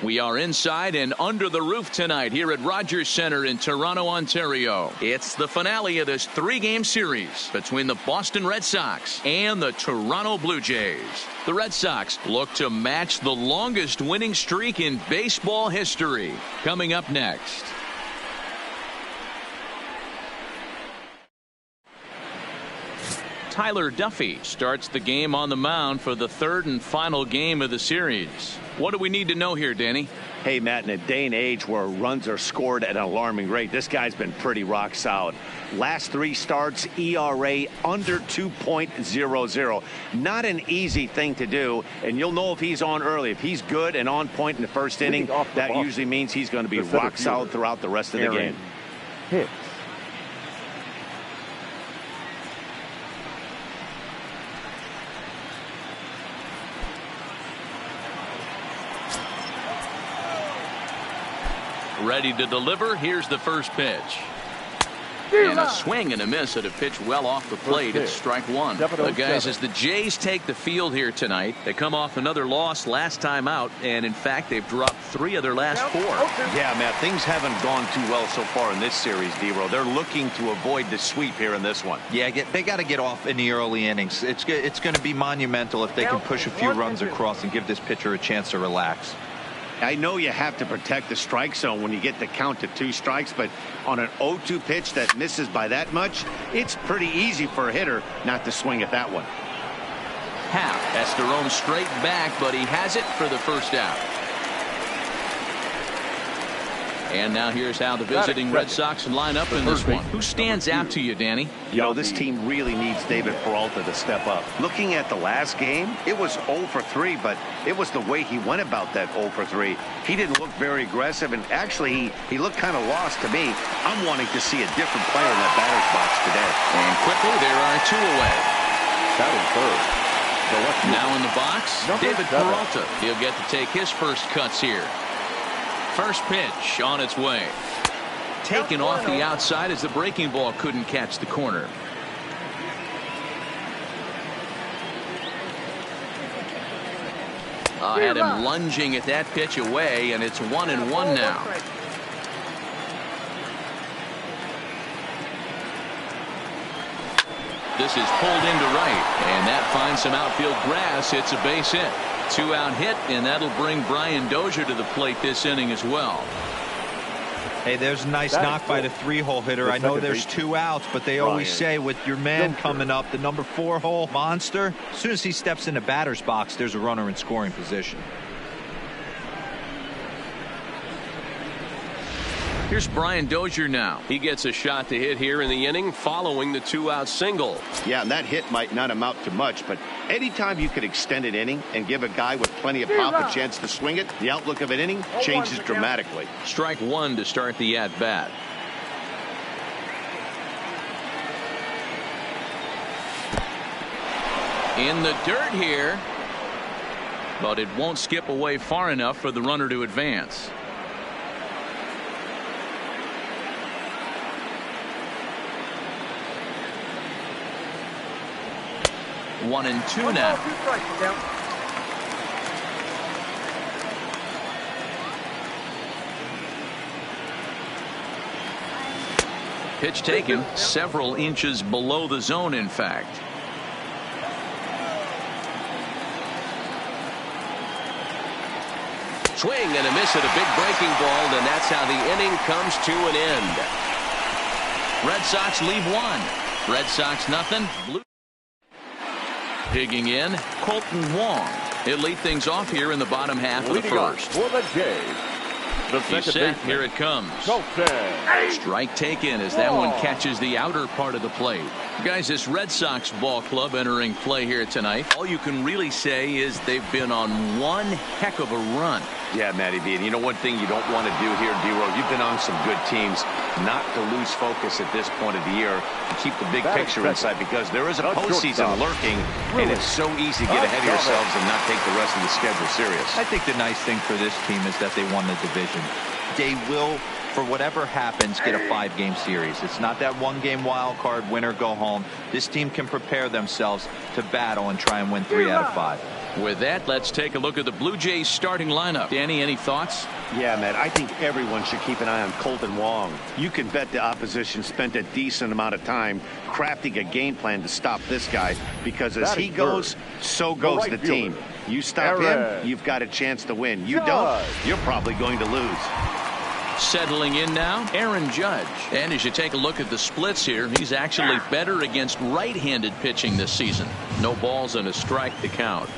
We are inside and under the roof tonight here at Rogers Centre in Toronto, Ontario. It's the finale of this 3-game series between the Boston Red Sox and the Toronto Blue Jays. The Red Sox look to match the longest winning streak in baseball history. Coming up next. Tyler Duffy starts the game on the mound for the third and final game of the series. What do we need to know here, Danny? Hey, Matt, in a day and age where runs are scored at an alarming rate, this guy's been pretty rock solid. Last 3 starts, ERA under 2.00. Not an easy thing to do, and you'll know if he's on early. If he's good and on point in the first inning, that usually means he's going to be rock solid throughout the rest of the game. Hit. Ready to deliver. Here's the first pitch. And a swing and a miss at a pitch well off the plate. It's strike one. Guys, as the Jays take the field here tonight, they come off another loss last time out, and in fact they've dropped 3 of their last 4. Yeah, Matt, things haven't gone too well so far in this series, D-Row. They're looking to avoid the sweep here in this one. Yeah, they got to get off in the early innings. It's going to be monumental if they can push a few runs across and give this pitcher a chance to relax. I know you have to protect the strike zone when you get the count to 2 strikes, but on an 0-2 pitch that misses by that much, it's pretty easy for a hitter not to swing at that one. Half has to roam straight back, but he has it for the first out. And now here's how the visiting Red Sox line up in this one. Who stands out to you, Danny? You know, this team really needs David Peralta to step up. Looking at the last game, it was 0 for 3, but it was the way he went about that 0 for 3. He didn't look very aggressive, and actually he looked kind of lost to me. I'm wanting to see a different player in that batter's box today. And quickly there are 2 away. Batting third. Now in the box, David Peralta. He'll get to take his first cuts here. First pitch on its way. Taken off the outside as the breaking ball couldn't catch the corner. Had him lunging at that pitch away, and it's 1-1 now. This is pulled into right, and that finds some outfield grass. It's a base hit. 2-out hit, and that'll bring Brian Dozier to the plate this inning as well. Hey, there's a nice knock by the 3-hole hitter. I know there's 2 outs, but they always say with your man coming up, the number 4-hole monster, as soon as he steps in the batter's box, there's a runner in scoring position. Here's Brian Dozier now. He gets a shot to hit here in the inning following the 2-out single. Yeah, and that hit might not amount to much, but anytime you could extend an inning and give a guy with plenty of pop a chance to swing it, the outlook of an inning changes dramatically. Strike 1 to start the at-bat. In the dirt here, but it won't skip away far enough for the runner to advance. One and two now. Pitch taken several inches below the zone, in fact. Swing and a miss at a big breaking ball, and that's how the inning comes to an end. Red Sox leave 1. Red Sox nothing. Blue. Digging in, Colton Wong. He'll lead things off here in the bottom half of the first. For the Jays, the He's set. Here it comes. Strike taken as that one catches the outer part of the plate. Guys, this Red Sox ball club entering play here tonight. All you can really say is they've been on one heck of a run. Yeah, Matty B. And you know one thing you don't want to do here, D-Row, you've been on some good teams, not to lose focus at this point of the year and keep the big picture in sight, because there is a postseason lurking, and it's so easy to get ahead of yourselves and not take the rest of the schedule serious. I think the nice thing for this team is that they won the division. They will, for whatever happens, get a 5-game series. It's not that 1-game wild card, win or go home. This team can prepare themselves to battle and try and win 3 out of 5. With that, let's take a look at the Blue Jays starting lineup. Danny, any thoughts? Yeah, man, I think everyone should keep an eye on Colton Wong. You can bet the opposition spent a decent amount of time crafting a game plan to stop this guy, because as he goes, so goes the team. You stop him, you've got a chance to win. You don't, you're probably going to lose. Settling in now, Aaron Judge. And as you take a look at the splits here, he's actually better against right-handed pitching this season. No balls and a strike to count.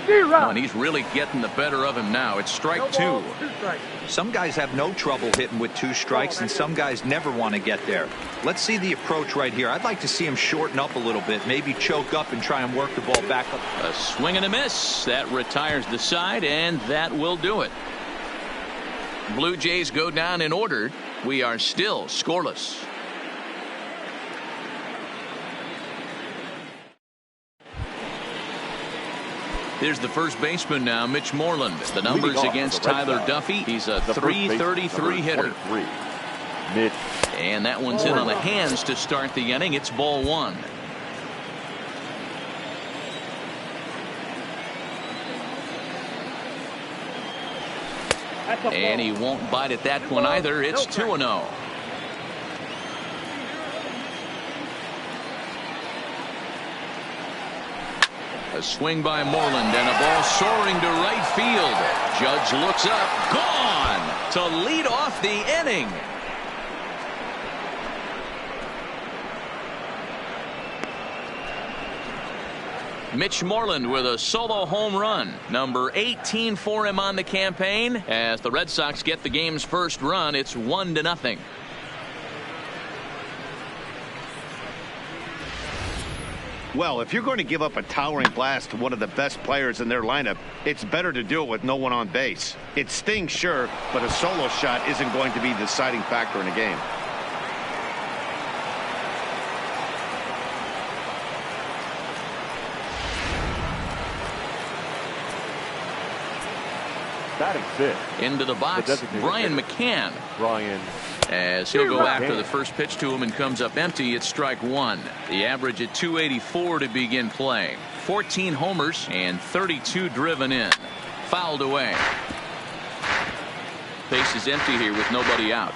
Oh, and he's really getting the better of him now. It's strike two. Some guys have no trouble hitting with 2 strikes, and some guys never want to get there. Let's see the approach right here. I'd like to see him shorten up a little bit, maybe choke up and try and work the ball back up. A swing and a miss. That retires the side, and that will do it. Blue Jays go down in order. We are still scoreless. Here's the first baseman now, Mitch Moreland. The numbers against Tyler Duffy. He's a .333 hitter. Mitch. And that one's in on the hands to start the inning. It's ball 1. And he won't bite at that one either. It's 2-0. A swing by Moreland and a ball soaring to right field. Judge looks up, gone to lead off the inning. Mitch Moreland with a solo home run, number 18 for him on the campaign. As the Red Sox get the game's first run, it's 1-0. Well, if you're going to give up a towering blast to one of the best players in their lineup, it's better to do it with no one on base. It stings, sure, but a solo shot isn't going to be the deciding factor in a game. Batting 5th. Into the box, Brian McCann. Brian. As he'll go after the first pitch to him and comes up empty. It's strike 1. The average at .284 to begin play. 14 homers and 32 driven in. Fouled away. Base is empty here with nobody out.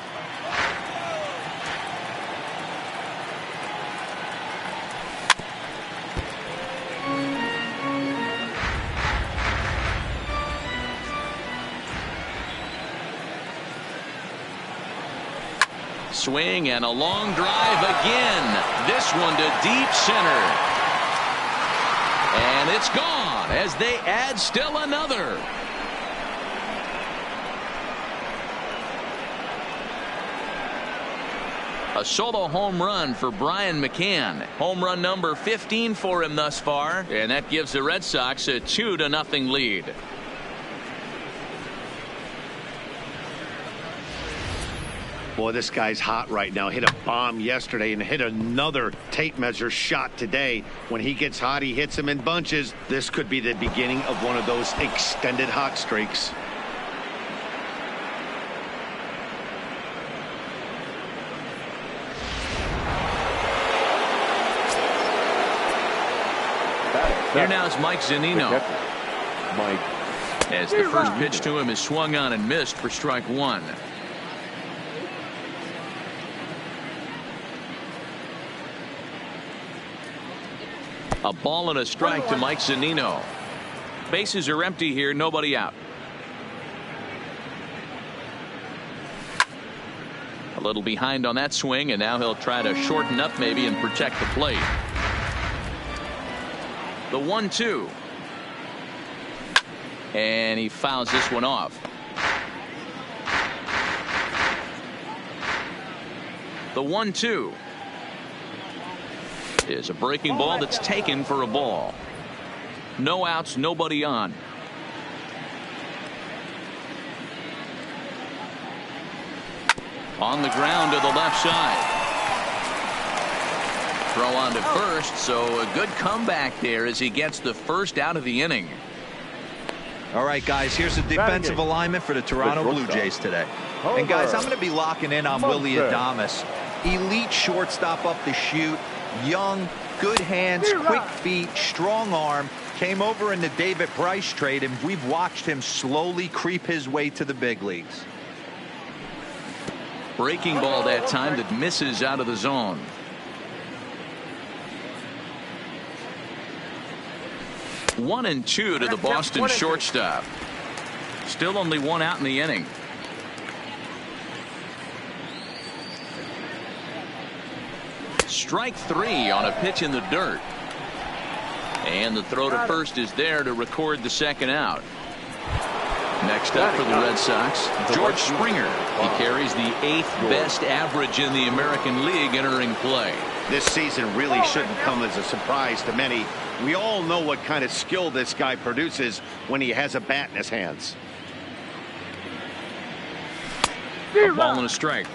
Swing and a long drive again. This one to deep center. And it's gone as they add still another. A solo home run for Brian McCann. Home run number 15 for him thus far. And that gives the Red Sox a 2-0 lead. Boy, this guy's hot right now. Hit a bomb yesterday and hit another tape measure shot today. When he gets hot, he hits them in bunches. This could be the beginning of one of those extended hot streaks. Here now is Mike Zunino. Mike. As the first pitch to him is swung on and missed for strike 1. A ball and a strike to Mike Zunino. Bases are empty here, nobody out. A little behind on that swing, and now he'll try to shorten up maybe and protect the plate. The 1-2. And he fouls this one off. The 1-2. Is a breaking ball that's taken for a ball. No outs, nobody on. On the ground to the left side. Throw on to first, so a good comeback there as he gets the first out of the inning. All right, guys, here's the defensive alignment for the Toronto Blue Jays today. And guys, I'm going to be locking in on Willy Adames. Elite shortstop up the chute. Young, good hands, quick feet, strong arm. Came over in the David Price trade, and we've watched him slowly creep his way to the big leagues. Breaking ball that time that misses out of the zone. One and two to the Boston shortstop. Still only one out in the inning. Strike three on a pitch in the dirt. And the throw to first is there to record the second out. Next up for the Red Sox, George Springer. He carries the 8th best average in the American League entering play. This season really shouldn't come as a surprise to many. We all know what kind of skill this guy produces when he has a bat in his hands. A ball and a strike.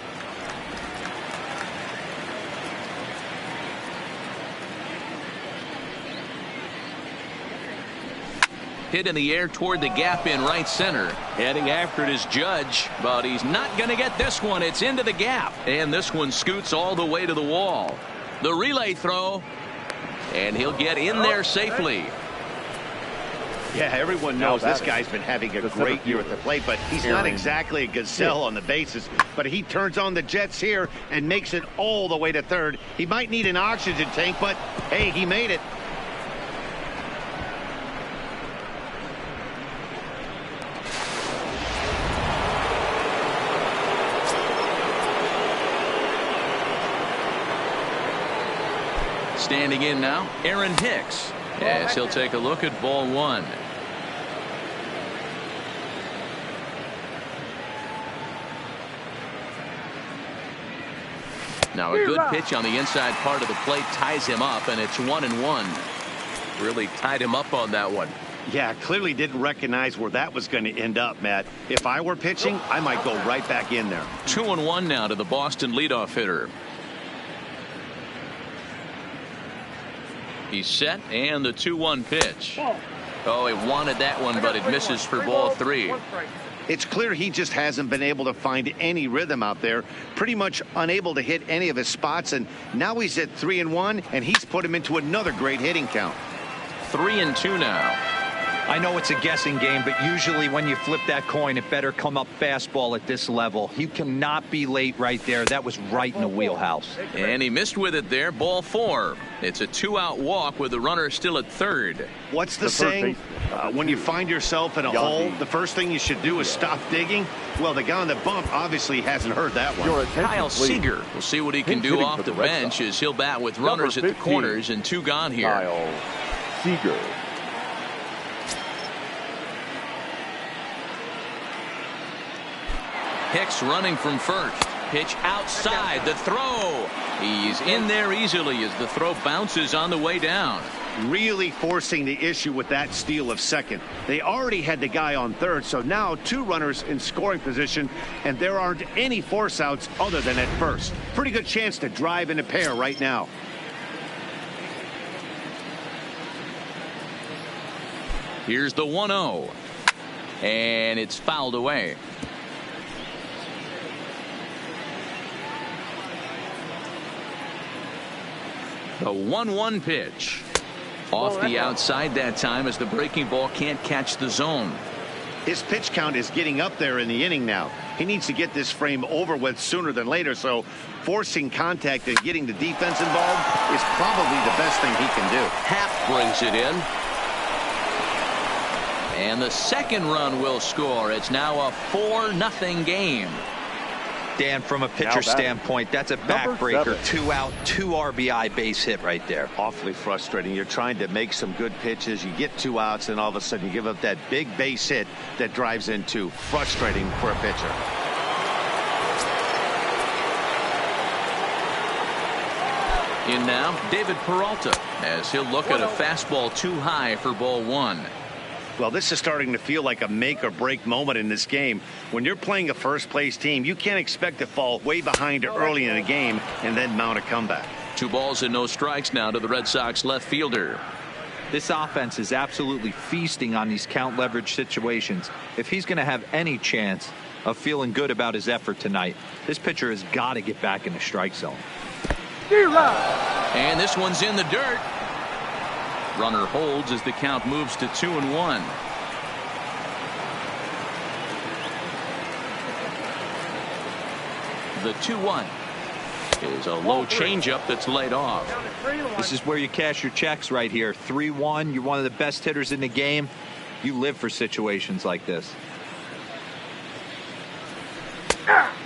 Hit in the air toward the gap in right center. Heading after it is Judge, but he's not going to get this one. It's into the gap, and this one scoots all the way to the wall. The relay throw, and he'll get in there safely. Yeah, everyone knows this guy's been having a great year at the plate, but he's not exactly a gazelle on the bases. But he turns on the Jets here and makes it all the way to third. He might need an oxygen tank, but hey, he made it. Standing in now, Aaron Hicks, as he'll take a look at ball one. Now a good pitch on the inside part of the plate ties him up, and it's 1-1. Really tied him up on that one. Yeah, clearly didn't recognize where that was going to end up, Matt. If I were pitching, I might go right back in there. 2-1 now to the Boston leadoff hitter. He's set, and the 2-1 pitch. Oh, he wanted that one, but it misses for ball three. It's clear he just hasn't been able to find any rhythm out there. Pretty much unable to hit any of his spots, and now he's at 3-1, and he's put him into another great hitting count. 3-2 now. I know it's a guessing game, but usually when you flip that coin, it better come up fastball at this level. You cannot be late right there. That was right in the wheelhouse. And he missed with it there. Ball four. It's a 2-out walk with the runner still at third. What's the saying? When you find yourself in a hole, the first thing you should do is stop digging. Well, the guy on the bump obviously hasn't heard that one. Kyle Seager. We'll see what he can do off the bench as he'll bat with runners at the corners and two gone here. Kyle Seager. Hicks running from first. Pitch outside. The throw. He's in there easily as the throw bounces on the way down. Really forcing the issue with that steal of second. They already had the guy on third, so now two runners in scoring position, and there aren't any force outs other than at first. Pretty good chance to drive in a pair right now. Here's the 1-0. And it's fouled away. The 1-1 pitch. Off the outside that time as the breaking ball can't catch the zone. His pitch count is getting up there in the inning now. He needs to get this frame over with sooner than later, so forcing contact and getting the defense involved is probably the best thing he can do. Happ brings it in. And the second run will score. It's now a 4-0 game. Dan, from a pitcher standpoint, that's a backbreaker. 2 out, 2 RBI base hit right there. Awfully frustrating. You're trying to make some good pitches. You get 2 outs, and all of a sudden you give up that big base hit that drives in 2. Frustrating for a pitcher. In now, David Peralta, as he'll look at a fastball too high for ball one. Well, this is starting to feel like a make-or-break moment in this game. When you're playing a first-place team, you can't expect to fall way behind early in a game and then mount a comeback. 2 balls and no strikes now to the Red Sox left fielder. This offense is absolutely feasting on these count leverage situations. If he's going to have any chance of feeling good about his effort tonight, this pitcher has got to get back in the strike zone. And this one's in the dirt. Runner holds as the count moves to 2-1. The 2-1 is a low changeup that's laid off. This is where you cash your checks right here. 3-1. You're one of the best hitters in the game. You live for situations like this.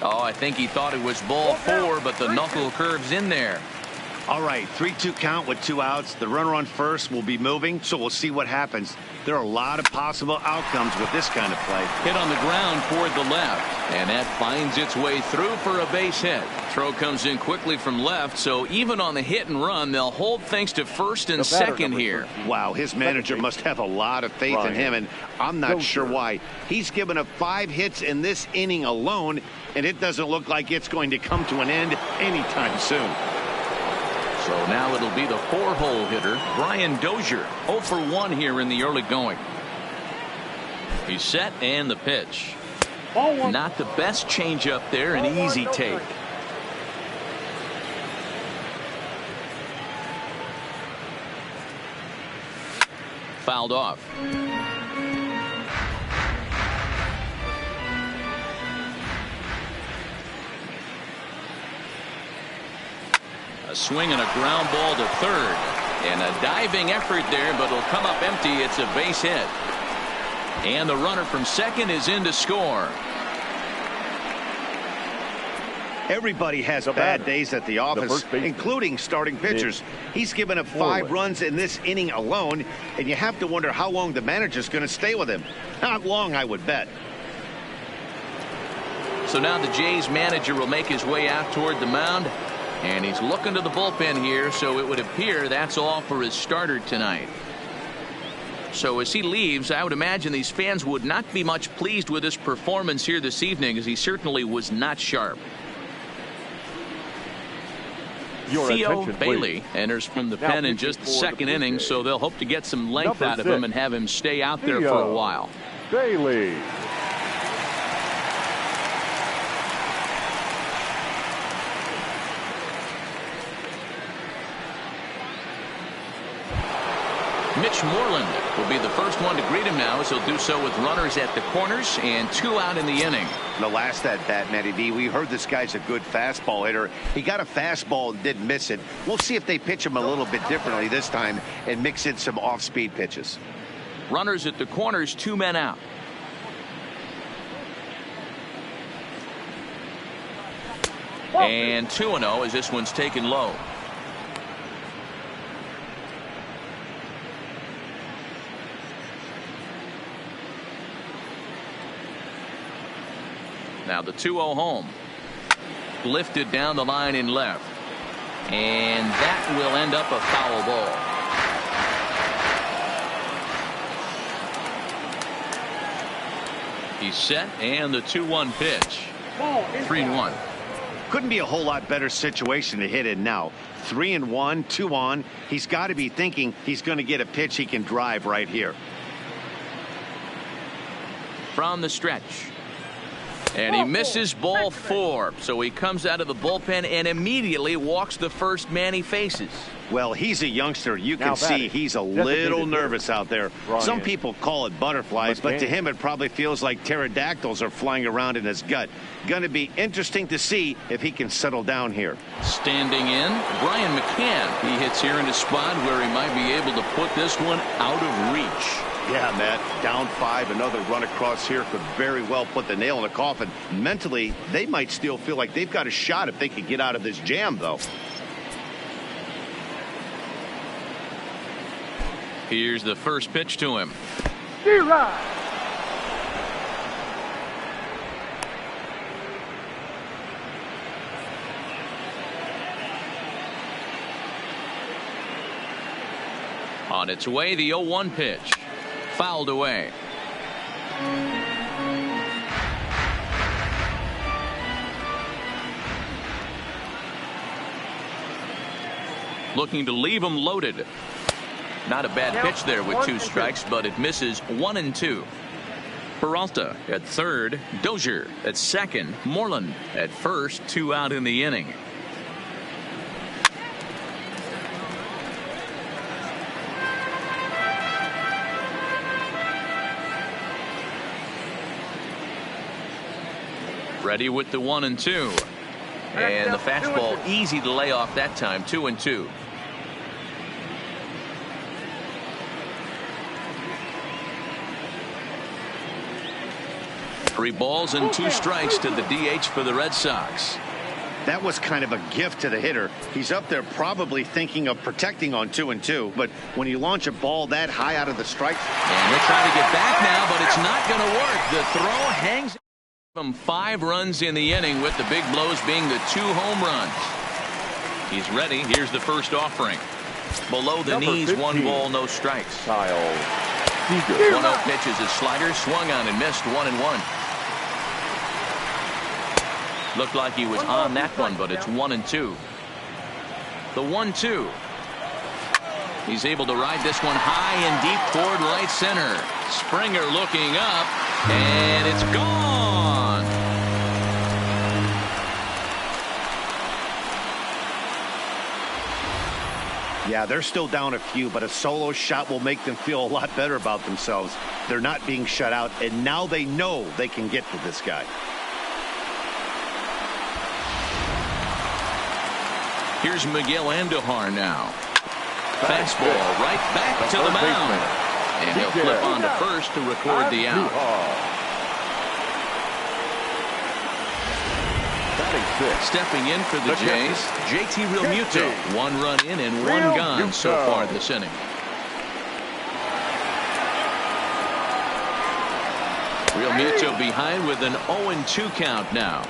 Oh, I think he thought it was ball 4, but the knuckle curves in there. All right, 3-2 count with 2 outs. The runner on first will be moving, so we'll see what happens. There are a lot of possible outcomes with this kind of play. Hit on the ground toward the left, and that finds its way through for a base hit. Throw comes in quickly from left, so even on the hit and run, they'll hold things to first and second here. Wow, his manager must have a lot of faith in him, and I'm not sure why. He's given up 5 hits in this inning alone, and it doesn't look like it's going to come to an end anytime soon. So now it'll be the 4-hole hitter, Brian Dozier, 0 for 1 here in the early going. He's set and the pitch. Not the best changeup there, an easy take. Fouled off. A swing and a ground ball to third. And a diving effort there, but it'll come up empty. It's a base hit. And the runner from second is in to score. Everybody has bad days at the office, including starting pitchers. He's given up 5 runs in this inning alone, and you have to wonder how long the manager's going to stay with him. Not long, I would bet. So now the Jays manager will make his way out toward the mound. And he's looking to the bullpen here, so it would appear that's all for his starter tonight. So as he leaves, I would imagine these fans would not be much pleased with his performance here this evening, as he certainly was not sharp. Theo Bailey enters from the pen in just the second inning, so they'll hope to get some length out of him and have him stay out there for a while. Bailey. Mitch Moreland will be the first one to greet him now, as he'll do so with runners at the corners and 2 out in the inning. The last at bat, Matty B, we heard this guy's a good fastball hitter. He got a fastball and didn't miss it. We'll see if they pitch him a little bit differently this time and mix in some off-speed pitches. Runners at the corners, 2 men out. And 2-0 as this one's taken low. Now the 2-0 home. Lifted down the line in left. And that will end up a foul ball. He's set, and the 2-1 pitch. 3-1. Couldn't be a whole lot better situation to hit in now. 3-1, 2 on. He's got to be thinking he's going to get a pitch he can drive right here. From the stretch. And he misses ball 4, so he comes out of the bullpen and immediately walks the first man he faces. Well, he's a youngster. You can see he's a little nervous out there. Some people call it butterflies, but to him it probably feels like pterodactyls are flying around in his gut. Going to be interesting to see if he can settle down here. Standing in, Brian McCann. He hits here in a spot where he might be able to put this one out of reach. Yeah, Matt, down 5, another run across here could very well put the nail in the coffin. Mentally, they might still feel like they've got a shot if they could get out of this jam, though. Here's the first pitch to him. On its way, the 0-1 pitch. Fouled away. Looking to leave him loaded. Not a bad pitch there with 2 strikes, but it misses 1-2. Peralta at third, Dozier at second, Moreland at first, 2 out in the inning. Ready with the 1-2. And the fastball easy to lay off that time. 2-2. Three balls and two strikes to the DH for the Red Sox. That was kind of a gift to the hitter. He's up there probably thinking of protecting on 2-2, but when you launch a ball that high out of the strike. And they're trying to get back now, but it's not going to work. The throw hangs from 5 runs in the inning, with the big blows being the 2 home runs. He's ready. Here's the first offering. Below the knees, 15. 1 ball, no strikes. 1-0 pitch is a slider, swung on and missed. 1-1. Looked like he was on that one, but it's 1-2. The 1-2. He's able to ride this one high and deep toward right center. Springer looking up, and it's gone. Yeah, they're still down a few, but a solo shot will make them feel a lot better about themselves. They're not being shut out, and now they know they can get to this guy. Here's Miguel Andujar now. Fastball right back to the mound. And he'll flip on to first to record the out. Stepping in for the Jays, JT Realmuto. 1 run in and 1 gone so far this inning. Realmuto behind with an 0-2 count now.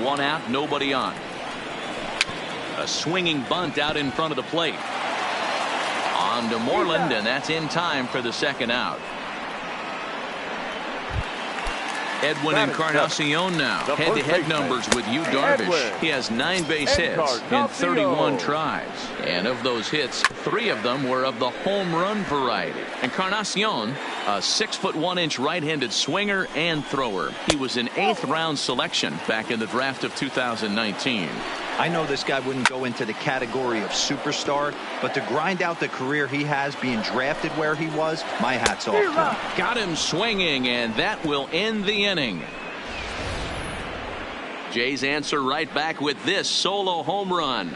1 out, nobody on. A swinging bunt out in front of the plate. On to Moreland, and that's in time for the 2nd out. Edwin Encarnacion now. Head-to-head numbers with Yu Darvish. He has 9 base hits in 31 tries. And of those hits, 3 of them were of the home run variety. Encarnacion, a 6'1" right-handed swinger and thrower. He was an 8th round selection back in the draft of 2019. I know this guy wouldn't go into the category of superstar, but to grind out the career he has being drafted where he was, my hat's off to him. Got him swinging, and that will end the inning. Jays answer right back with this solo home run.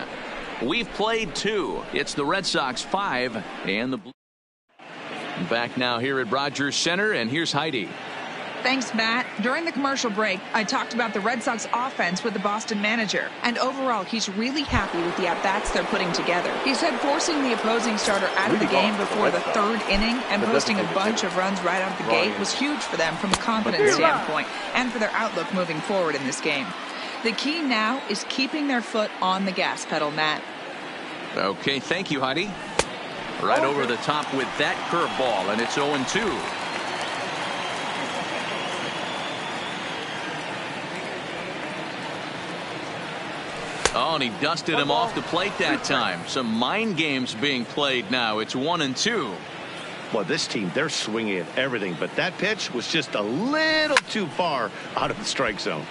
We've played 2. It's the Red Sox 5 and the Blue. Back now here at Rogers Center, and here's Heidi. Thanks, Matt. During the commercial break, I talked about the Red Sox offense with the Boston manager. And overall, he's really happy with the at-bats they're putting together. He said forcing the opposing starter out of the game before the 3rd inning and posting a bunch of runs right out of the gate was huge for them from a confidence standpoint and for their outlook moving forward in this game. The key now is keeping their foot on the gas pedal, Matt. Okay, thank you, Heidi. Right over the top with that curveball, and it's 0-2. Oh, and he dusted him off the plate that time. Some mind games being played now. It's 1-2. Well, this team, they're swinging at everything, but that pitch was just a little too far out of the strike zone.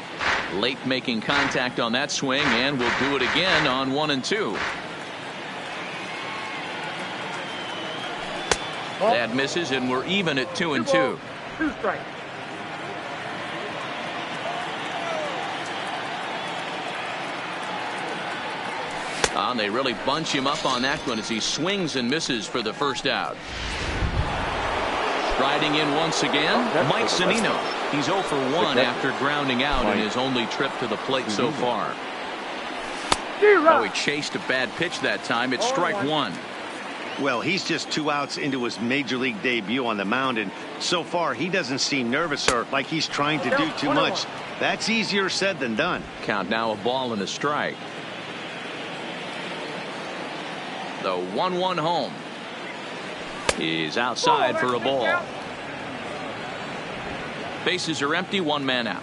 Late making contact on that swing, and we'll do it again on 1-2. That misses, and we're even at 2-2. 2 strikes. And they really bunch him up on that one as he swings and misses for the 1st out. Striding in once again, Mike Zunino. He's 0 for 1 after grounding out in his only trip to the plate so far. Oh, he chased a bad pitch that time. It's strike 1. Well, he's just 2 outs into his major league debut on the mound, and so far he doesn't seem nervous or like he's trying to do too much. That's easier said than done. Count now, a ball and a strike. The 1-1 home. He's outside for a ball. Bases are empty, 1 man out.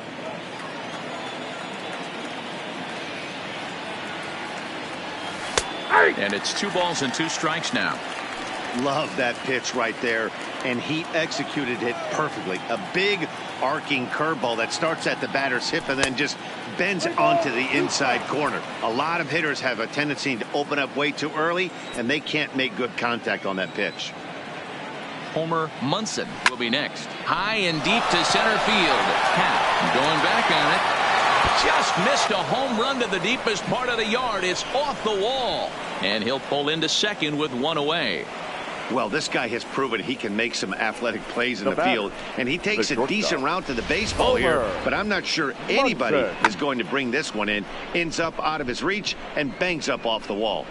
And it's 2 balls and 2 strikes now. Love that pitch right there, and he executed it perfectly. A big arcing curveball that starts at the batter's hip and then just bends onto the inside corner. A lot of hitters have a tendency to open up way too early, and they can't make good contact on that pitch. Homer Munson will be next. High and deep to center field. Tap Going back on it. Just missed a home run to the deepest part of the yard. It's off the wall. And he'll pull into second with one away. Well, this guy has proven he can make some athletic plays in the field, and he takes a decent route to the baseball here, but I'm not sure anybody is going to bring this one in. Ends up out of his reach and bangs up off the wall.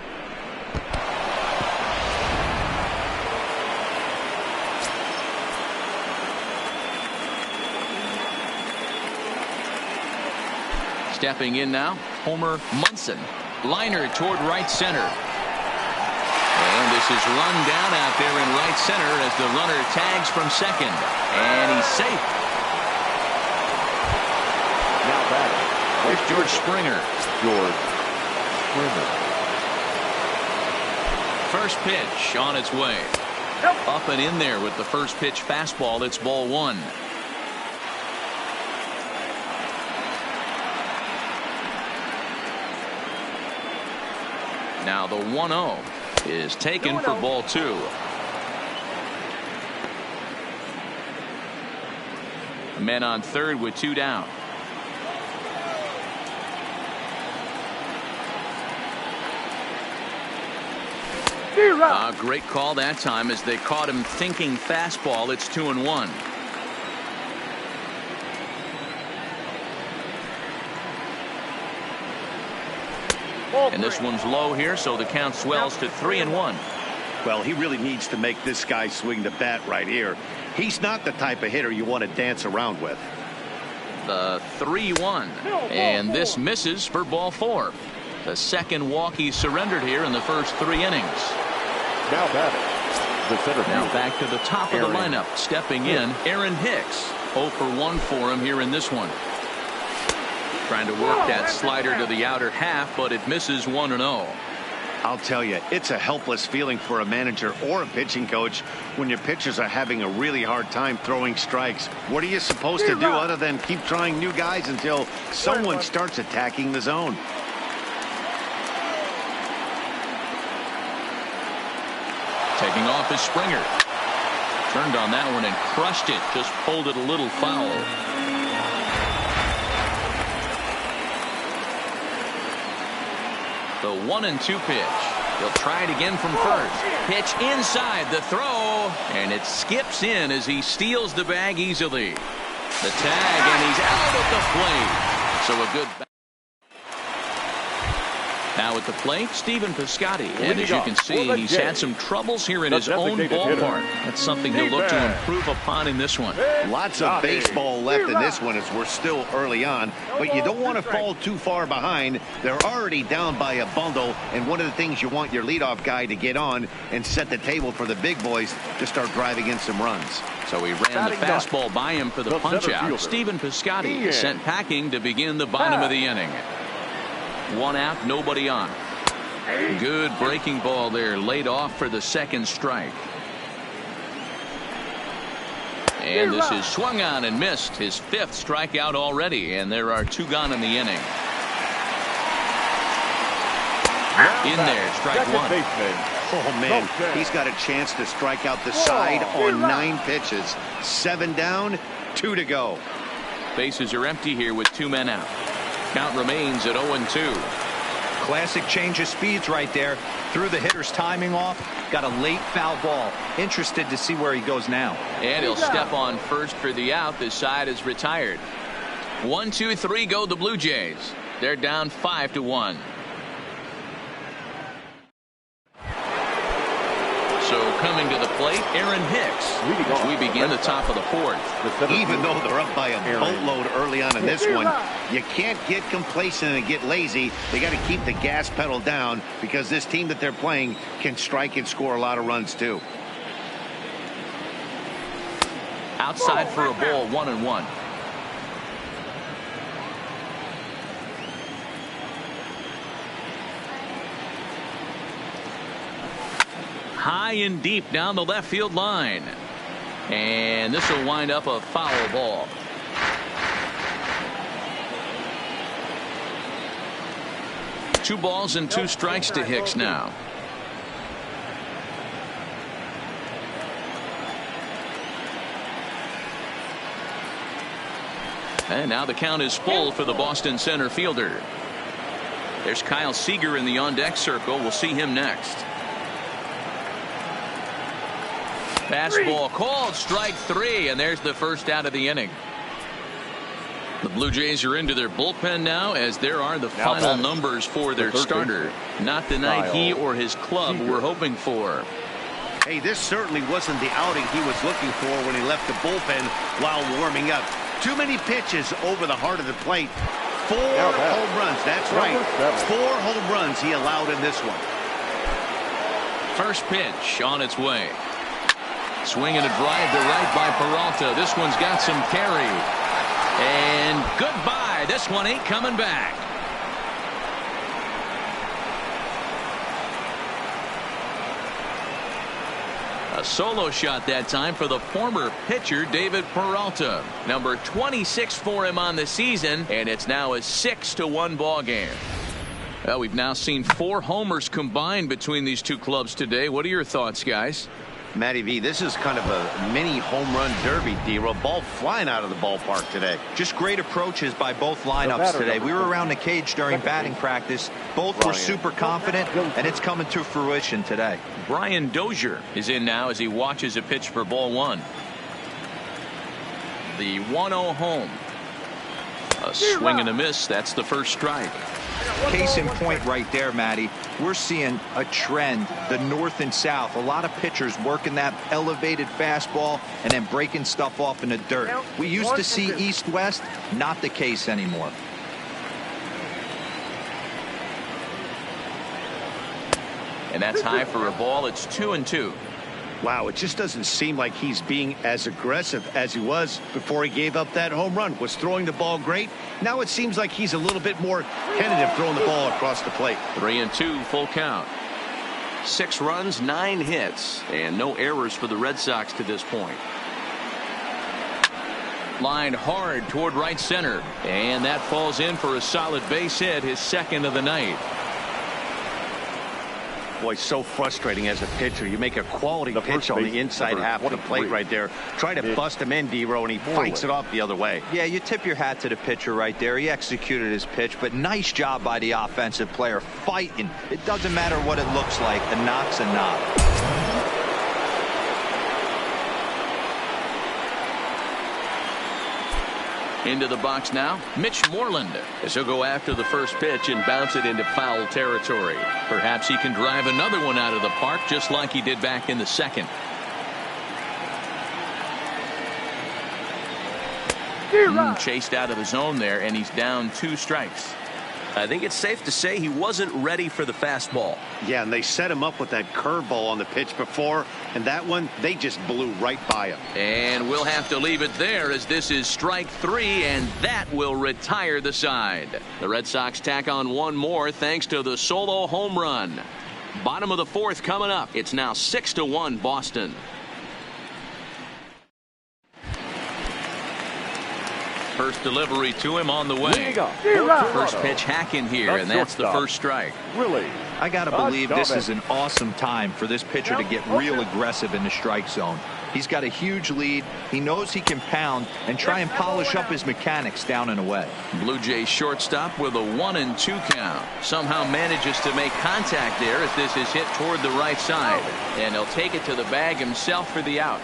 Stepping in now, Homer Munson. Liner toward right center. And this is run down out there in right center as the runner tags from second. And he's safe. Now batting. Here's George Springer. First pitch on its way. Up and in there with the first pitch fastball. It's ball one. Now the 1-0 is taken for ball two. Men on third with two down. A great call that time as they caught him thinking fastball. It's 2-1. And this one's low here, so the count swells to 3-1. Well, he really needs to make this guy swing the bat right here. He's not the type of hitter you want to dance around with. The 3-1. And this misses for ball four. The second walk he surrendered here in the first 3 innings. Now batting. The center fielder. Now back to the top of the lineup. Stepping in, Aaron Hicks. 0 for 1 for him here in this one. Trying to work that slider to the outer half, but it misses 1-0. I'll tell you, it's a helpless feeling for a manager or a pitching coach when your pitchers are having a really hard time throwing strikes. What are you supposed to do other than keep trying new guys until someone starts attacking the zone? Taking off is Springer. Turned on that one and crushed it. Just pulled it a little foul. The 1-2 pitch. He'll try it again from first. Pitch inside the throw, and it skips in as he steals the bag easily. The tag, and he's out at the plate. So a good. Now at the plate, Stephen Piscotty. And as you can see, he's had some troubles here in his own ballpark. That's something he'll look to improve upon in this one. Lots of baseball left in this one as we're still early on, but you don't want to fall too far behind. They're already down by a bundle, and one of the things you want your leadoff guy to get on and set the table for the big boys to start driving in some runs. So he ran the fastball by him for the punch-out. Stephen Piscotty sent packing to begin the bottom of the inning. 1 out, nobody on. Good breaking ball there, laid off for the second strike. And this is swung on and missed. His 5th strikeout already, and there are 2 gone in the inning. In there, strike 1. Oh, man, he's got a chance to strike out the side on 9 pitches. 7 down, 2 to go. Bases are empty here with 2 men out. Count remains at 0-2. Classic change of speeds right there. Threw the hitter's timing off. Got a late foul ball. Interested to see where he goes now. And he'll step on first for the out. This side is retired. 1, 2, 3 go the Blue Jays. They're down 5-1. So coming to the plate, Aaron Hicks, as we begin the top of the 4th. Even though they're up by a boatload early on in this one, you can't get complacent and get lazy. They got to keep the gas pedal down because this team that they're playing can strike and score a lot of runs too. Outside for a ball, 1-1. High and deep down the left field line. And this will wind up a foul ball. Two balls and 2 strikes to Hicks now. And now the count is full for the Boston center fielder. There's Kyle Seager in the on-deck circle. We'll see him next. Fastball called, strike 3, and there's the first out of the inning. The Blue Jays are into their bullpen now, as there are the final numbers for their starter. Not the night he or his club were hoping for. Hey, this certainly wasn't the outing he was looking for when he left the bullpen while warming up. Too many pitches over the heart of the plate. 4 home runs. That's right. 4 home runs he allowed in this one. First pitch on its way. Swing and a drive to right by Peralta. This one's got some carry. And goodbye. This one ain't coming back. A solo shot that time for the former pitcher David Peralta. Number 26 for him on the season, and it's now a 6-1 ball game. Well, we've now seen 4 homers combined between these two clubs today. What are your thoughts, guys? Matty V, this is kind of a mini home run derby, D-Roll. Ball flying out of the ballpark today. Just great approaches by both lineups today. We were around the cage during batting practice. Both were super confident, and it's coming to fruition today. Brian Dozier is in now as he watches a pitch for ball 1. The 1-0 home. A swing and a miss. That's the first strike. Case in point right there, Matty. We're seeing a trend, the north and south. A lot of pitchers working that elevated fastball and then breaking stuff off in the dirt. We used to see east-west, not the case anymore. And that's high for a ball. It's 2-2. Wow, it just doesn't seem like he's being as aggressive as he was before he gave up that home run. Was throwing the ball great. Now it seems like he's a little bit more tentative throwing the ball across the plate. 3-2, full count. 6 runs, 9 hits, and no errors for the Red Sox to this point. Lined hard toward right center, and that falls in for a solid base hit, his second of the night. Boy, so frustrating as a pitcher. You make a quality pitch on the inside half of the plate right there. Try to bust him in, D-Row, and he fights it off the other way. Yeah, you tip your hat to the pitcher right there. He executed his pitch, but nice job by the offensive player fighting. It doesn't matter what it looks like. A knock's a knock. Into the box now, Mitch Moreland, as he'll go after the first pitch and bounce it into foul territory. Perhaps he can drive another one out of the park just like he did back in the second. Chased out of the zone there, and he's down 2 strikes. I think it's safe to say he wasn't ready for the fastball. Yeah, and they set him up with that curveball on the pitch before, and that one, they just blew right by him. And we'll have to leave it there as this is strike 3, and that will retire the side. The Red Sox tack on one more thanks to the solo home run. Bottom of the 4th coming up. It's now 6-1 Boston. First delivery to him on the way. First pitch hacking here, and that's the first strike. I got to believe this is an awesome time for this pitcher to get real aggressive in the strike zone. He's got a huge lead. He knows he can pound and try and polish up his mechanics down and away. Blue Jays shortstop with a 1-2 count. Somehow manages to make contact there as this is hit toward the right side. And he'll take it to the bag himself for the out.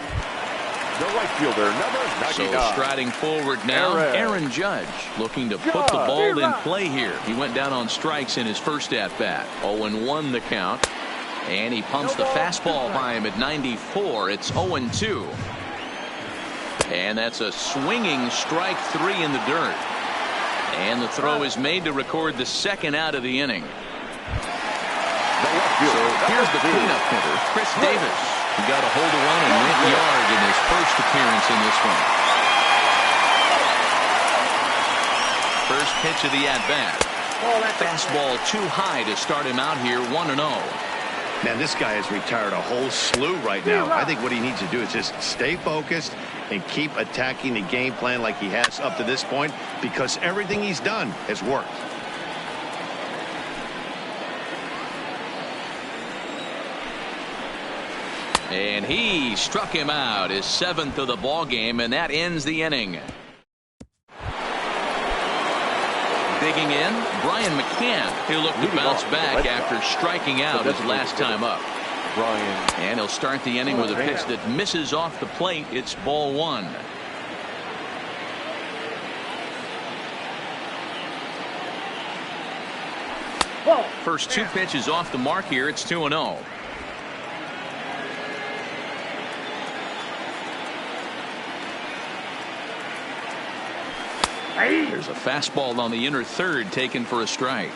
The right fielder, number 99. So striding forward now, Aaron Judge looking to put the ball in play here. He went down on strikes in his first at-bat. 0-1 the count. And he pumps the fastball by him at 94. It's 0-2. And that's a swinging strike 3 in the dirt. And the throw is made to record the second out of the inning. So here's the cleanup hitter, Chris Davis. He got a hold of one and went yard in his first appearance in this one. First pitch of the at-bat. Fastball too high to start him out here 1-0. Man, this guy has retired a whole slew right now. I think what he needs to do is just stay focused and keep attacking the game plan like he has up to this point, because everything he's done has worked. And he struck him out, his 7th of the ball game, and that ends the inning. Digging in, Brian McCann, who looked to bounce back after striking out his last time up. And he'll start the inning with a pitch that misses off the plate. It's ball one. First two pitches off the mark here. It's 2-0. There's a fastball on the inner third taken for a strike.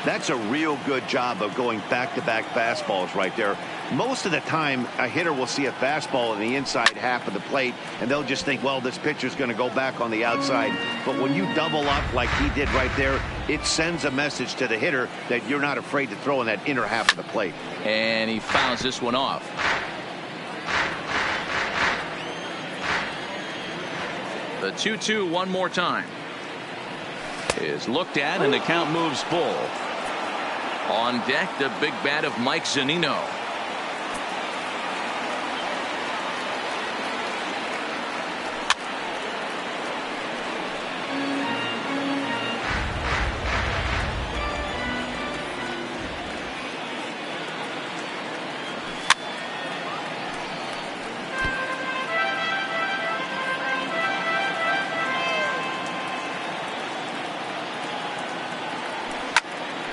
That's a real good job of going back-to-back fastballs right there. Most of the time, a hitter will see a fastball in the inside half of the plate, and they'll just think, well, this pitcher's going to go back on the outside. But when you double up like he did right there, it sends a message to the hitter that you're not afraid to throw in that inner half of the plate. And he fouls this one off. The 2-2 one more time. Is looked at, and the count moves full. On deck, the big bat of Mike Zunino.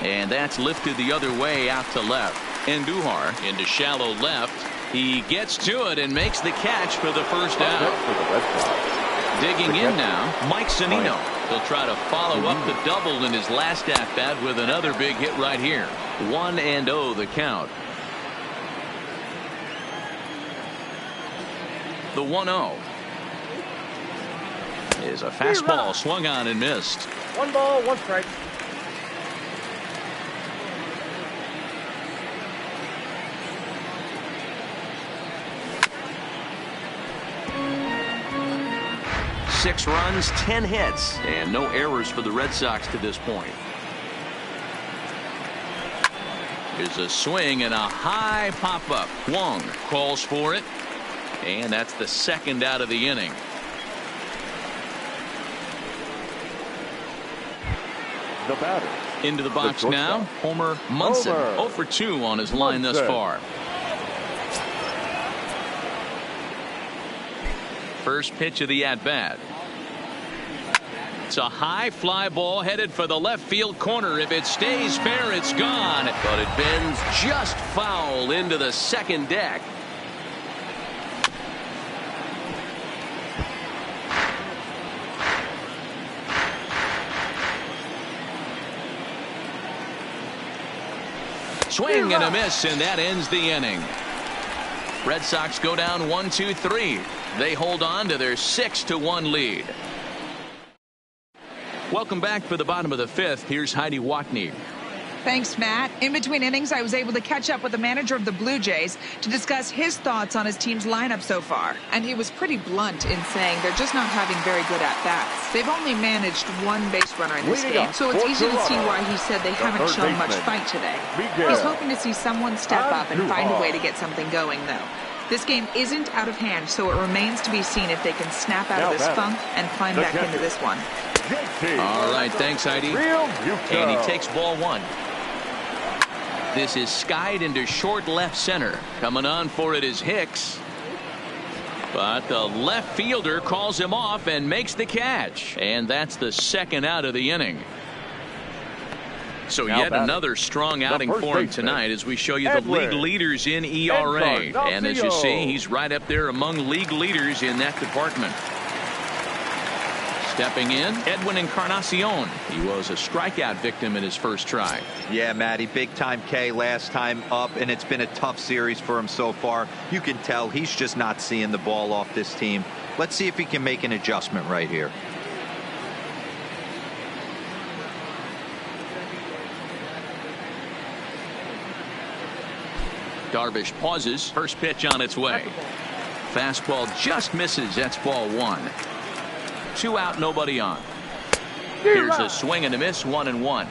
And that's lifted the other way out to left. Andujar into shallow left. He gets to it and makes the catch for the first out. Digging in now, Mike Zunino. He'll try to follow up the double in his last at bat with another big hit right here. 1-0 the count. The 1-0 is a fastball swung on and missed. 1 ball, 1 strike. Six runs, 10 hits, and no errors for the Red Sox to this point. Here's a swing and a high pop-up. Wong calls for it, and that's the second out of the inning. The batter. Into the box now, Homer Munson. 0 for 2 on his line thus far. First pitch of the at-bat. It's a high fly ball headed for the left field corner. If it stays fair, it's gone. But it bends just foul into the second deck. Swing and a miss, and that ends the inning. Red Sox go down 1-2-3. They hold on to their 6-1 lead. Welcome back for the bottom of the fifth. Here's Heidi Watney. Thanks, Matt. In between innings, I was able to catch up with the manager of the Blue Jays to discuss his thoughts on his team's lineup so far. And he was pretty blunt in saying they're just not having very good at-bats. They've only managed 1 base runner in this game, so it's easy to see why he said they haven't shown much fight today. He's hoping to see someone step up and find a way to get something going, though. This game isn't out of hand, so it remains to be seen if they can snap out of this funk and climb back into this one. All right, thanks, Heidi. And he takes ball 1. This is skied into short left center. Coming on for it is Hicks. But the left fielder calls him off and makes the catch. And that's the second out of the inning. So yet another strong outing for him tonight as we show you the league leaders in ERA. And as you see, he's right up there among league leaders in that department. Stepping in, Edwin Encarnacion. He was a strikeout victim in his first try. Yeah, Matty, big time K last time up, and it's been a tough series for him so far. You can tell he's just not seeing the ball off this team. Let's see if he can make an adjustment right here. Darvish pauses. First pitch on its way. Fastball just misses. That's ball 1. 2 out, nobody on. Here's a swing and a miss, 1-1.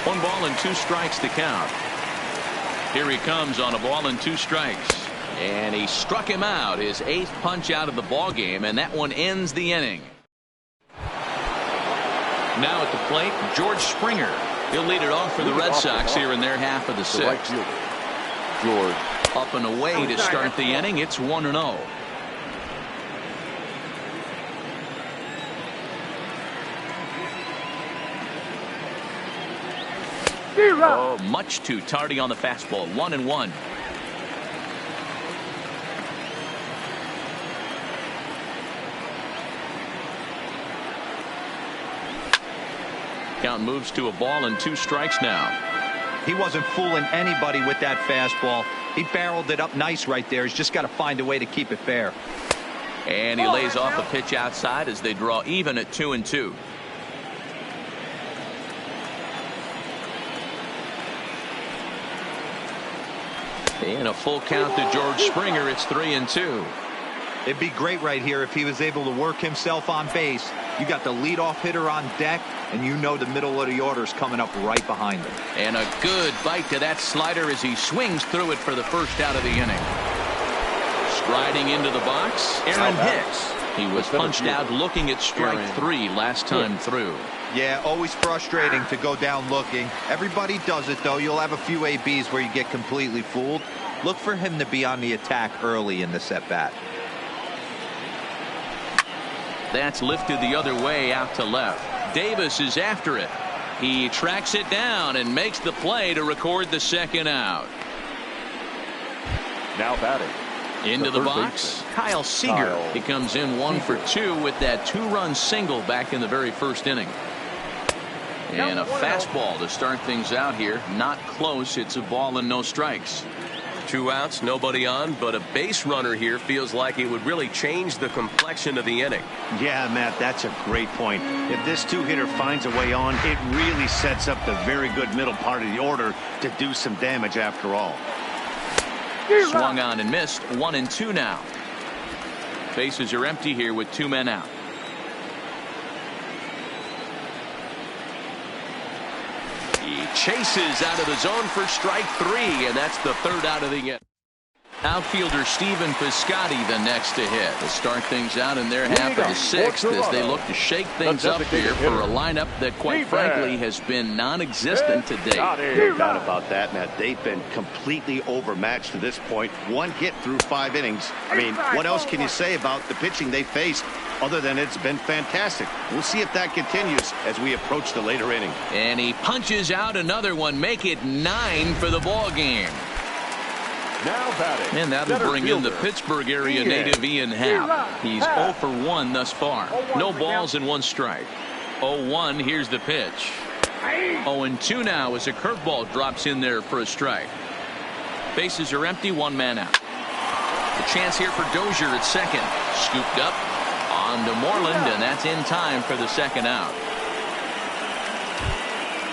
1 ball and 2 strikes to count. Here he comes on a ball and 2 strikes. And he struck him out, his 8th punch out of the ball game, and that one ends the inning. Now at the plate, George Springer. He'll lead it off for the Red Sox here in their half of the 6th. George. Up and away to start the inning. It's 1-0. Oh, much too tardy on the fastball. 1-1. Count moves to a ball and 2 strikes now. He wasn't fooling anybody with that fastball. He barreled it up nice right there. He's just got to find a way to keep it fair. And he lays off a pitch outside as they draw even at 2-2. And a full count to George Springer. It's 3-2. It'd be great right here if he was able to work himself on base. You got the leadoff hitter on deck, and you know the middle of the order is coming up right behind him. And a good bite to that slider as he swings through it for the first out of the inning. Striding into the box, Aaron Hicks. He was punched out looking at strike 3 last time through. Yeah, always frustrating to go down looking. Everybody does it, though. You'll have a few ABs where you get completely fooled. Look for him to be on the attack early in this at-bat. That's lifted the other way out to left. Davis is after it. He tracks it down and makes the play to record the 2nd out. Now batting. Into the box, Kyle Seager. He comes in 1 for 2 with that 2-run single back in the very first inning. And a fastball to start things out here. Not close. It's a ball and no strikes. 2 outs, nobody on, but a base runner here feels like it would really change the complexion of the inning. Yeah, Matt, that's a great point. If this 2-hitter finds a way on, it really sets up the very good middle part of the order to do some damage after all. Swung on and missed. 1-2 now. Bases are empty here with 2 men out. He chases out of the zone for strike 3, and that's the 3rd out of the inning. Outfielder Stephen Piscotty the next to hit to start things out in their half of the 6th as they look to shake things up here for a lineup that quite frankly has been non-existent to date. No doubt about that, Matt. They've been completely overmatched to this point. 1 hit through 5 innings. I mean, what else can you say about the pitching they faced other than it's been fantastic? We'll see if that continues as we approach the later inning. And he punches out another one, make it 9 for the ball game. Now batting. And that'll bring in the Pittsburgh area native Ian Happ. He's 0 for 1 thus far. No balls and 1 strike. 0-1. Here's the pitch. 0-2 now as a curveball drops in there for a strike. Bases are empty. 1 man out. A chance here for Dozier at second. Scooped up on to Moreland, and that's in time for the 2nd out.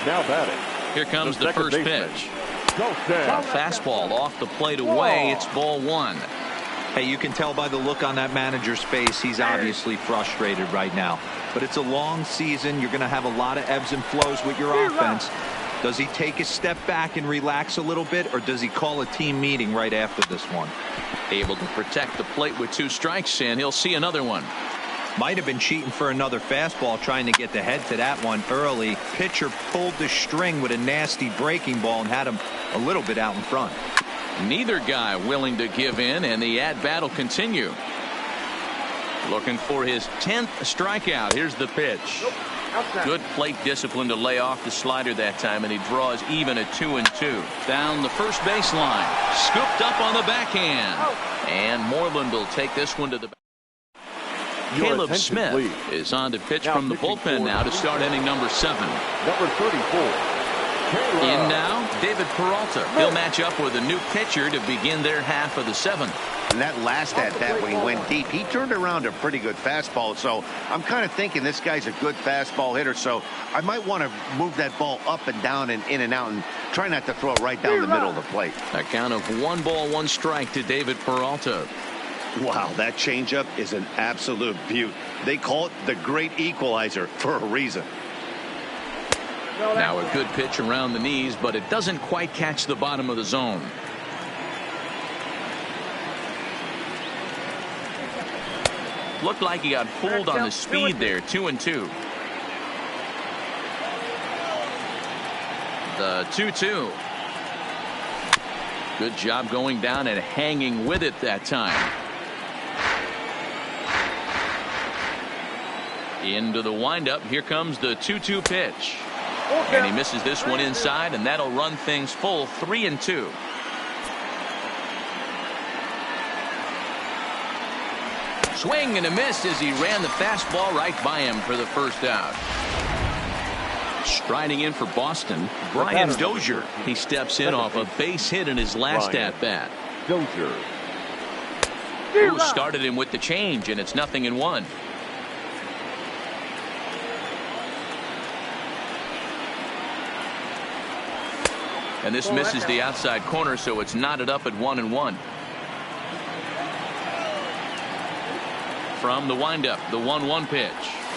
Now batting. Here comes the first pitch. A fastball off the plate away. It's ball 1. Hey, you can tell by the look on that manager's face he's obviously frustrated right now. But it's a long season. You're going to have a lot of ebbs and flows with your offense. Does he take a step back and relax a little bit, or does he call a team meeting right after this one? Able to protect the plate with 2 strikes, and he'll see another one. Might have been cheating for another fastball, trying to get the head to that one early. Pitcher pulled the string with a nasty breaking ball and had him a little bit out in front. Neither guy willing to give in, and the at-bat will continue. Looking for his 10th strikeout. Here's the pitch. Good plate discipline to lay off the slider that time, and he draws even at 2-2. Down the first baseline. Scooped up on the backhand. And Moreland will take this one to the back. Caleb Smith is on to pitch from the bullpen now to start inning number 7. Number 34. In now, David Peralta. He'll match up with a new pitcher to begin their half of the 7th. And that last at-bat when he went deep, he turned around a pretty good fastball. So I'm kind of thinking this guy's a good fastball hitter. So I might want to move that ball up and down and in and out and try not to throw it right down the middle of the plate. A count of 1 ball, 1 strike to David Peralta. Wow, that changeup is an absolute beaut. They call it the great equalizer for a reason. Now a good pitch around the knees, but it doesn't quite catch the bottom of the zone. Looked like he got fooled on the speed there. 2-2. The 2-2. Good job going down and hanging with it that time. Into the windup. Here comes the 2-2 pitch. And he misses this one inside, and that'll run things full 3-2. Swing and a miss as he ran the fastball right by him for the first out. Striding in for Boston, Brian Dozier. He steps in off a base hit in his last at-bat. Dozier. Who started him with the change, and it's 0-1. And this misses the outside corner, so it's knotted up at 1-1. From the windup, the 1-1 pitch.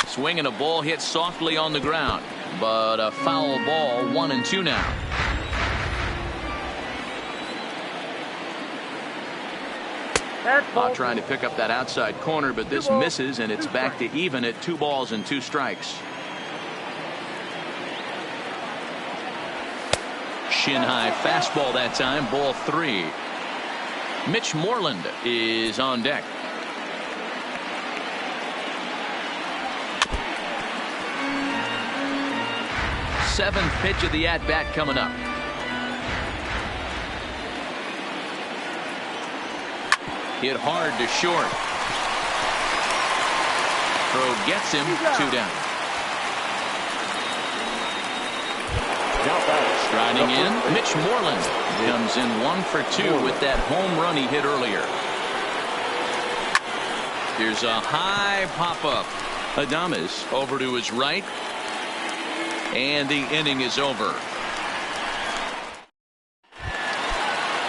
Swing and a ball hit softly on the ground, but a foul ball. 1-2 now. Trying to pick up that outside corner, but this misses, and it's back to even at 2 balls and 2 strikes. Shin high fastball that time, ball 3. Mitch Moreland is on deck. Seventh pitch of the at-bat coming up. Hit hard to short. Throw gets him. 2 down. Striding in, Mitch Moreland comes in 1 for 2 with that home run he hit earlier. Here's a high pop-up. Adames over to his right. And the inning is over.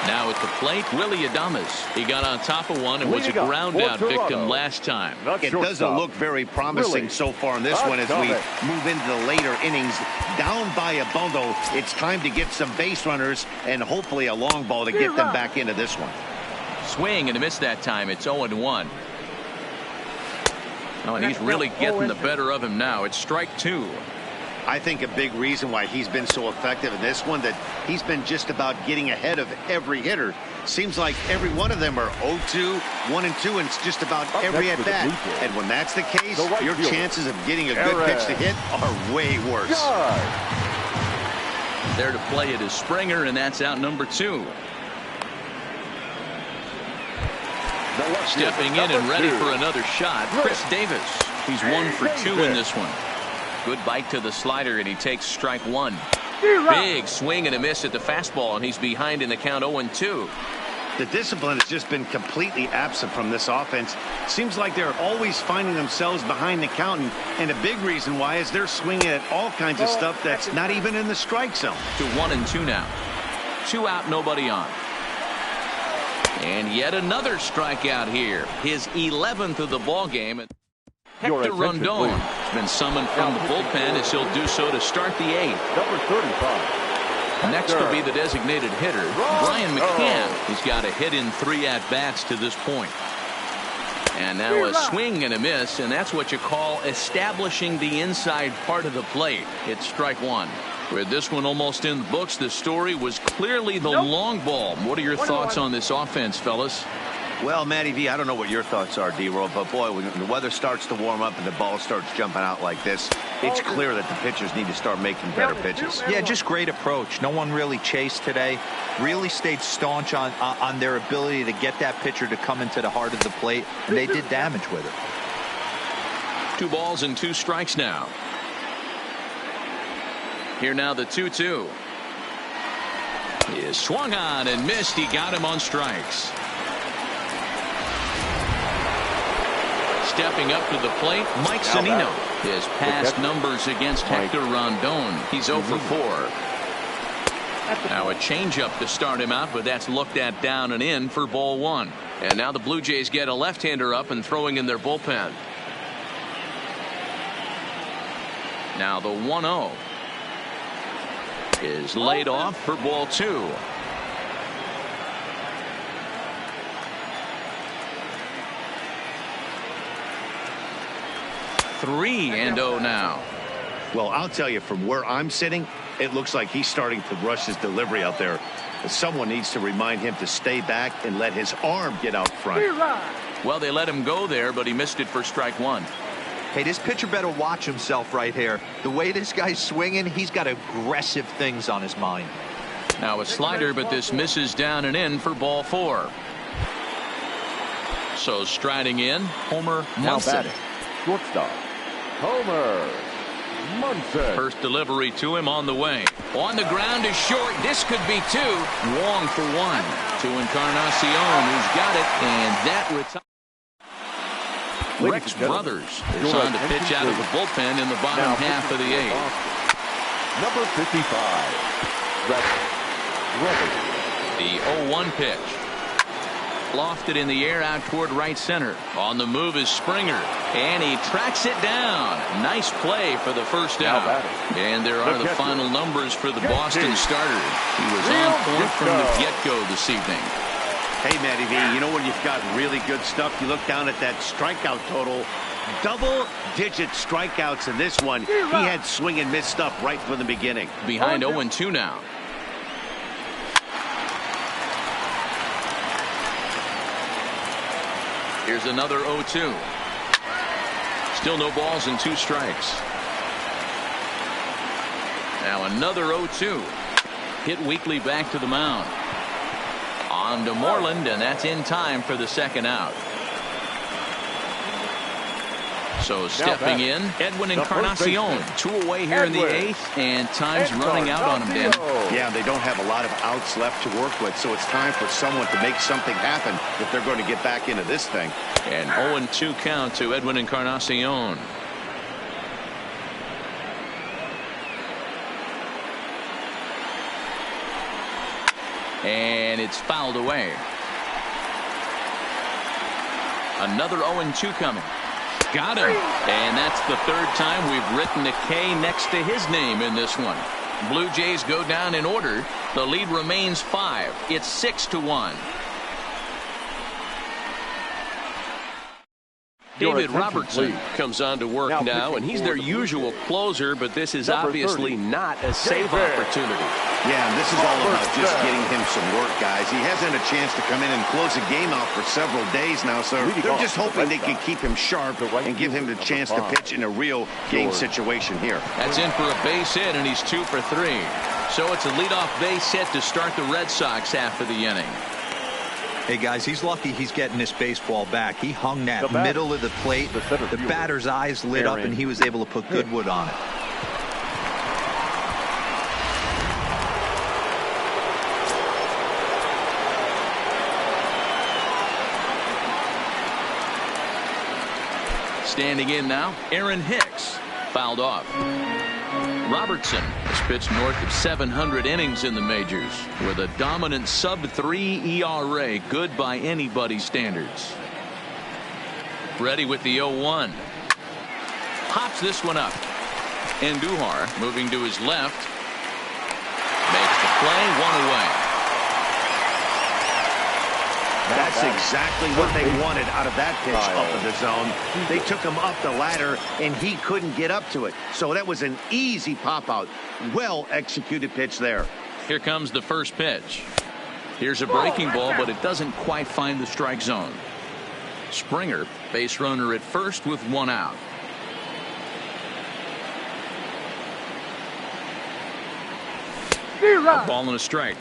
Now at the plate, Willie Adames. He got on top of one and was a ground out victim last time. It doesn't look very promising so far in this one as we move into the later innings. Down by a bundle, it's time to get some base runners and hopefully a long ball to get them back into this one. Swing and a miss that time. It's 0-1. Oh, and he's really getting the better of him now. It's strike 2. I think a big reason why he's been so effective in this one, that he's been just about getting ahead of every hitter. Seems like every one of them are 0-2, 1-2, and it's just about every at bat. And when that's the case, your chances of getting a good pitch to hit are way worse. There to play it is Springer, and that's out number 2. Stepping in and ready for another shot, Chris Davis. He's 1 for 2 in this one. Good bite to the slider, and he takes strike 1. Big swing and a miss at the fastball, and he's behind in the count 0-2. The discipline has just been completely absent from this offense. Seems like they're always finding themselves behind the count, and a big reason why is they're swinging at all kinds of stuff that's not even in the strike zone. To 1-2 now. 2 out, nobody on. And yet another strikeout here. His 11th of the ball game. Hector Rondon has been summoned from the bullpen as he'll do so to start the 8th. Number 35. Next will be the designated hitter, Brian McCann. He's got a hit in 3 at-bats to this point. And now a swing and a miss, and that's what you call establishing the inside part of the plate. It's strike 1. With this one almost in the books, the story was clearly the long ball. What are your thoughts on this offense, fellas? Well, Matty V, I don't know what your thoughts are, D-Roll, but boy, when the weather starts to warm up and the ball starts jumping out like this, it's clear that the pitchers need to start making better pitches. Yeah, just great approach. No one really chased today. Really stayed staunch on their ability to get that pitcher to come into the heart of the plate, and they did damage with it. 2 balls and 2 strikes now. Here now the 2-2. He is swung on and missed. He got him on strikes. Stepping up to the plate, Mike Zunino. His past numbers against Hector Rondon. He's 0 for 4. Now a changeup to start him out, but that's looked at down and in for ball 1. And now the Blue Jays get a left-hander up and throwing in their bullpen. Now the 1-0 is laid off for ball 2. 3-0 now. Well, I'll tell you, from where I'm sitting, it looks like he's starting to rush his delivery out there. Someone needs to remind him to stay back and let his arm get out front. Well, they let him go there, but he missed it for strike one. Hey, this pitcher better watch himself right here. The way this guy's swinging, he's got aggressive things on his mind. Now a slider, but this misses down and in for ball 4. So striding in, Homer Munson. Shortstop, Homer Munson. First delivery to him on the way. On the ground is short. This could be 2. Wong for 1. To Encarnacion, who's got it, and that retires. Rex Brothers is on to pitch out of the bullpen in the bottom half of the 8th. Number 55, Rex Brothers. The 0-1 pitch. Lofted in the air out toward right center. On the move is Springer, and he tracks it down. Nice play for the first out. And there are the final numbers for the Boston starter. He was on point from the get-go this evening. Hey, Matty V, you know when you've got really good stuff, you look down at that strikeout total. Double-digit strikeouts in this one. He had swing and miss stuff right from the beginning. Behind 0-2 now. Here's another 0-2. Still no balls and 2 strikes. Now another 0-2. Hit weakly back to the mound. On to Moreland, and that's in time for the second out. So stepping in, Edwin Encarnacion. 2 away here in the 8th, and time's running out on him, Dan. Yeah, they don't have a lot of outs left to work with, so it's time for someone to make something happen if they're going to get back into this thing. And 0-2 count to Edwin Encarnacion. And it's fouled away. Another 0-2 coming. Got him. And that's the 3rd time we've written a K next to his name in this one. Blue Jays go down in order. The lead remains 5. It's 6-1. David Robertson comes on to work now, and he's their usual closer, but this is obviously not a save opportunity. Yeah, and this is all about just getting him some work, guys. He hasn't had a chance to come in and close a game out for several days now, so they're just hoping they can keep him sharp and give him the chance to pitch in a real game situation here. That's in for a base hit, and he's 2 for 3. So it's a leadoff base hit to start the Red Sox half of the inning. Hey, guys, he's lucky he's getting this baseball back. He hung that middle of the plate. The batter's eyes lit up, and he was able to put good wood on it. Standing in now, Aaron Hicks. Fouled off. Robertson has pitched north of 700 innings in the majors with a dominant sub-3 ERA, good by anybody's standards. Ready with the 0-1. Hops this one up. Andujar moving to his left. Makes the play, 1 away. That's exactly what they wanted out of that pitch up in the zone. They took him up the ladder, and he couldn't get up to it. So that was an easy pop-out. Well-executed pitch there. Here comes the first pitch. Here's a breaking ball, but it doesn't quite find the strike zone. Springer, base runner at first with 1 out. A ball and a strike.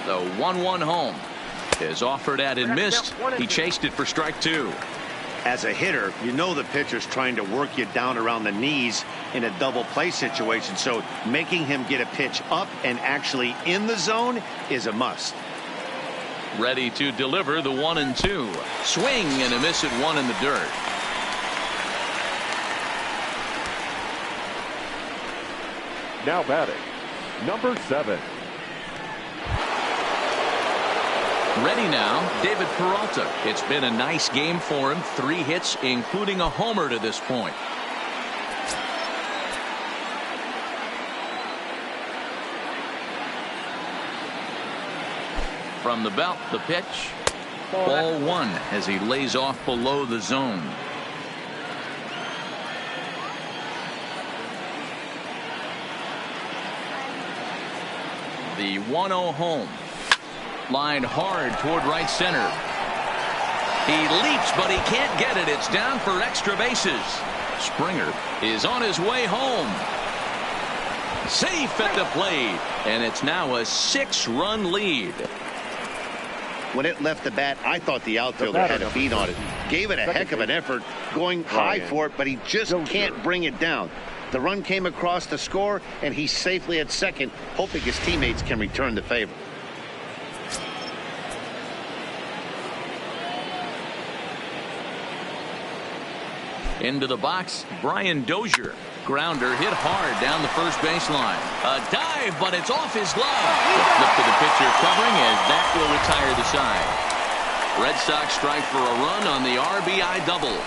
The 1-1 home is offered at and missed. He chased it for strike 2. As a hitter, you know the pitcher's trying to work you down around the knees in a double play situation, so making him get a pitch up and actually in the zone is a must. Ready to deliver the 1-2. Swing and a miss at 1 in the dirt. Now batting, number 7. Ready now, David Peralta. It's been a nice game for him. 3 hits, including a homer to this point. from the belt. The pitch. Ball one as he lays off below the zone. The 1-0 home. Lined hard toward right center. He leaps, but he can't get it. It's down for extra bases. Springer is on his way home. Safe at the plate, and it's now a 6-run lead. When it left the bat, I thought the outfielder had a beat on it. Gave it a heck of an effort, going high for it, but he just can't bring it down. The run came across to score, and he's safely at second, hoping his teammates can return the favor. Into the box, Brian Dozier. Grounder hit hard down the first baseline. A dive, but it's off his glove. The flip to the pitcher covering as that will retire the side. Red Sox strike for a run on the RBI double.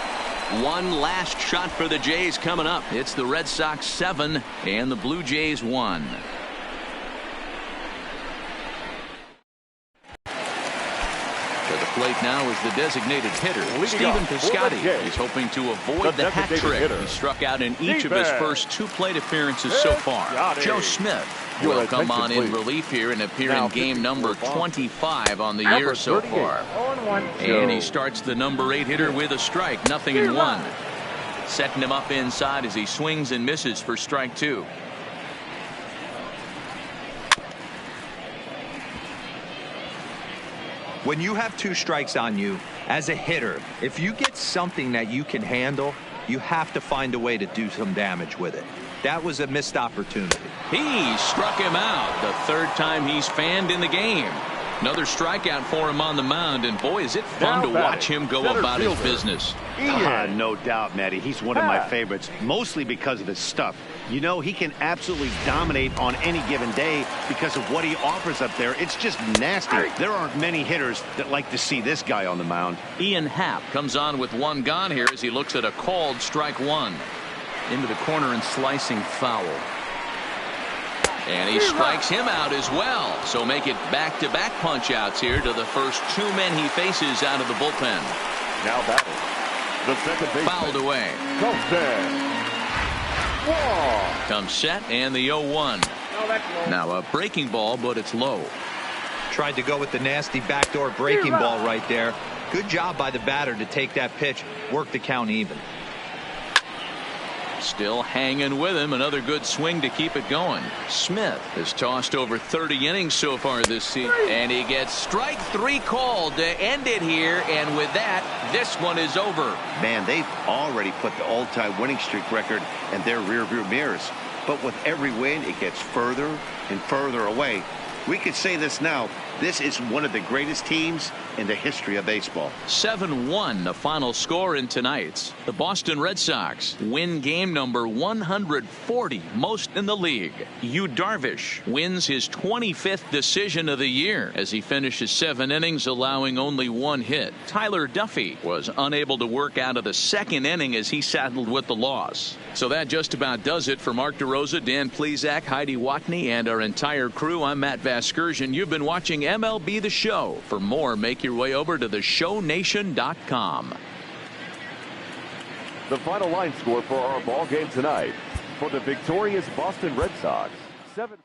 One last shot for the Jays coming up. It's the Red Sox 7 and the Blue Jays 1. Plate now is the designated hitter, Stephen Piscotty. He's hoping to avoid the hat trick. He struck out in each of his first 2 plate appearances so far. Joe Smith will come on in relief here and appear in game number 25 on the year so far. And he starts the number 8 hitter with a strike, 0-1. Setting him up inside as he swings and misses for strike 2. When you have 2 strikes on you, as a hitter, if you get something that you can handle, you have to find a way to do some damage with it. That was a missed opportunity. He struck him out the 3rd time he's fanned in the game. Another strikeout for him on the mound, and boy, is it fun to watch him go about his business. No doubt, Matty. He's one of my favorites, mostly because of his stuff. You know, he can absolutely dominate on any given day because of what he offers up there. It's just nasty. There aren't many hitters that like to see this guy on the mound. Ian Happ comes on with 1 gone here as he looks at a called strike 1. Into the corner and slicing foul. And he strikes him out as well. So make it back-to-back punch-outs here to the first 2 men he faces out of the bullpen. Now batting, the second baseman. Fouled away. Comes set and the 0-1. Now a breaking ball, but it's low. Tried to go with the nasty backdoor breaking ball right there. Good job by the batter to take that pitch, work the count even. Still hanging with him. Another good swing to keep it going. Smith has tossed over 30 innings so far this season, and he gets strike 3 called to end it here, and with that, this one is over. Man, they've already put the all-time winning streak record in their rearview mirrors, but with every win it gets further and further away. We could say this now, this is one of the greatest teams in the history of baseball. 7-1 the final score in tonight's. The Boston Red Sox win game number 140, most in the league. Yu Darvish wins his 25th decision of the year as he finishes 7 innings, allowing only 1 hit. Tyler Duffy was unable to work out of the 2nd inning as he saddled with the loss. So that just about does it for Mark DeRosa, Dan Plesac, Heidi Watney, and our entire crew. I'm Matt Vasgersian. You've been watching MLB The Show. For more, make your way over to theshownation.com. The final line score for our ball game tonight. For the victorious Boston Red Sox, 7